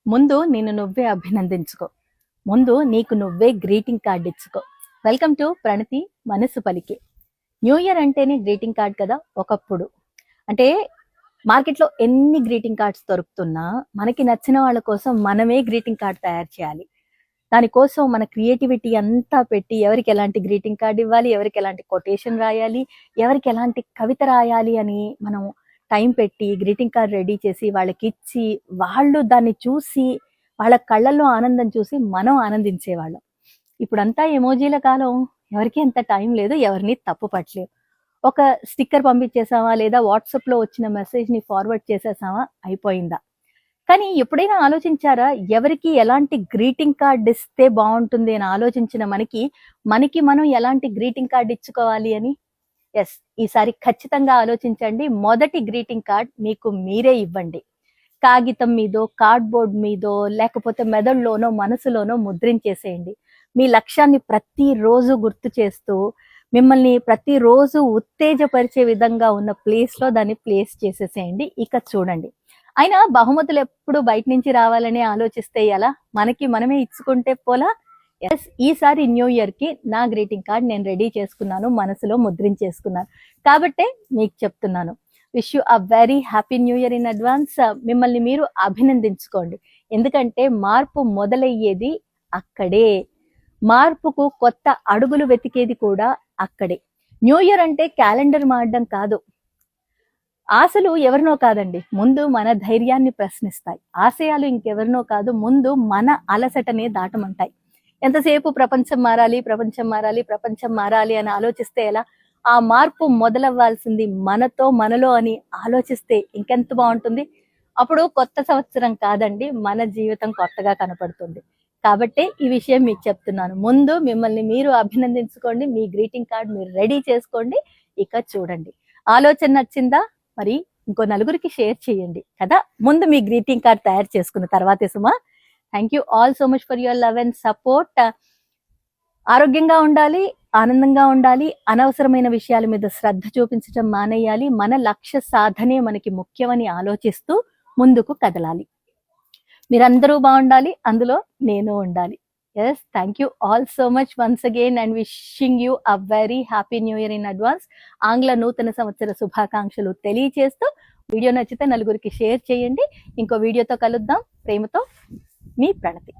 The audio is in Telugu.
ముందు నిన్ను నువ్వే అభినందించుకో. ముందు నీకు నువ్వే గ్రీటింగ్ కార్డ్ ఇచ్చుకో. వెల్కమ్ టు ప్రణతి మనసు పలికి. న్యూ ఇయర్ అంటేనే గ్రీటింగ్ కార్డ్ కదా ఒకప్పుడు. అంటే మార్కెట్లో ఎన్ని గ్రీటింగ్ కార్డ్స్ దొరుకుతున్నా మనకి నచ్చిన వాళ్ళ కోసం మనమే గ్రీటింగ్ కార్డ్ తయారు చేయాలి. దానికోసం మన క్రియేటివిటీ అంతా పెట్టి ఎవరికి ఎలాంటి గ్రీటింగ్ కార్డ్ ఇవ్వాలి, ఎవరికి ఎలాంటి కొటేషన్ రాయాలి, ఎవరికి ఎలాంటి కవిత రాయాలి అని మనం టైం పెట్టి గ్రీటింగ్ కార్డ్ రెడీ చేసి వాళ్ళకి ఇచ్చి, వాళ్ళు దాన్ని చూసి వాళ్ళ కళ్ళల్లో ఆనందం చూసి మనం ఆనందించేవాళ్ళం. ఇప్పుడంతా ఎమోజీల కాలం. ఎవరికి ఎంత టైం లేదు, ఎవరిని తప్పు పట్టలేవు. ఒక స్టిక్కర్ పంపించేసామా లేదా వాట్సాప్లో వచ్చిన మెసేజ్ని ఫార్వర్డ్ చేసేసామా, అయిపోయిందా? కానీ ఎప్పుడైనా ఆలోచించారా, ఎవరికి ఎలాంటి గ్రీటింగ్ కార్డ్ ఇస్తే బాగుంటుంది అని ఆలోచించిన మనకి మనం ఎలాంటి గ్రీటింగ్ కార్డ్ ఇచ్చుకోవాలి అని? ఎస్, ఈసారి ఖచ్చితంగా ఆలోచించండి. మొదటి గ్రీటింగ్ కార్డ్ మీకు మీరే ఇవ్వండి. కాగితం మీదో, కార్డ్బోర్డ్ మీదో, లేకపోతే మెదడులోనో మనసులోనో ముద్రించేసేయండి. మీ లక్ష్యాన్ని ప్రతిరోజు గుర్తు చేస్తూ, మిమ్మల్ని ప్రతిరోజు ఉత్తేజపరిచే విధంగా ఉన్న ప్లేస్లో దాన్ని ప్లేస్ చేసేసేయండి. ఇక చూడండి. అయినా బహుమతులు ఎప్పుడు బయట నుంచి రావాలని ఆలోచిస్తే ఎలా? మనకి మనమే ఇచ్చుకుంటే పోలా? ఎస్, ఈసారి న్యూ ఇయర్ కి నా గ్రీటింగ్ కార్డ్ నేను రెడీ చేసుకున్నాను, మనసులో ముద్రించేసుకున్నాను. కాబట్టే మీకు చెప్తున్నాను, wish you a very happy new year in advance. మిమ్మల్ని మీరు అభినందించుకోండి. ఎందుకంటే మార్పు మొదలయ్యేది అక్కడే. మార్పుకు కొత్త అడుగులు వెతికేది కూడా అక్కడే. న్యూ ఇయర్ అంటే క్యాలెండర్ మారడం కాదు. ఆశలు ఎవరినో కాదండి, ముందు మన ధైర్యాన్ని ప్రశ్నిస్తాయి. ఆశయాలు ఇంకెవరినో కాదు, ముందు మన అలసటనే దాటమంటాయి. ఎంతసేపు ప్రపంచం మారాలి, ప్రపంచం మారాలి, ప్రపంచం మారాలి అని ఆలోచిస్తే ఎలా? ఆ మార్పు మొదలవ్వాల్సింది మనతో, మనలో అని ఆలోచిస్తే ఇంకెంత బాగుంటుంది. అప్పుడు కొత్త సంవత్సరం కాదండి, మన జీవితం కొత్తగా కనపడుతుంది. కాబట్టి ఈ విషయం మీకు చెప్తున్నాను. ముందు మిమ్మల్ని మీరు అభినందించుకోండి, మీ గ్రీటింగ్ కార్డ్ మీరు రెడీ చేసుకోండి. ఇక చూడండి. ఆలోచన నచ్చిందా? మరి ఇంకో నలుగురికి షేర్ చేయండి కదా. ముందు మీ గ్రీటింగ్ కార్డ్ తయారు చేసుకున్న తర్వాతే సుమా. Thank you all so much for your love and support. ఆరోగ్యంగా ఉండాలి, ఆనందంగా ఉండాలి, అనవసరమైన విషయాల మీద శ్రద్ధ చూపించడం మానేయాలి. మన లక్ష్య సాధనే మనకి ముఖ్యమని ఆలోచిస్తూ ముందుకు కదలాలి. మీరందరూ బాగుండాలి, అందులో నేను ఉండాలి. Yes, thank you all so much once again and wishing you a very happy new year in advance. ఆంగ్ల నూతన సంవత్సర శుభాకాంక్షలు తెలియజేస్తూ వీడియో నచ్చితే నలుగురికి షేర్ చేయండి. ఇంకో వీడియోతో కలుద్దాం. ప్రేమతో మీ ప్రణతి.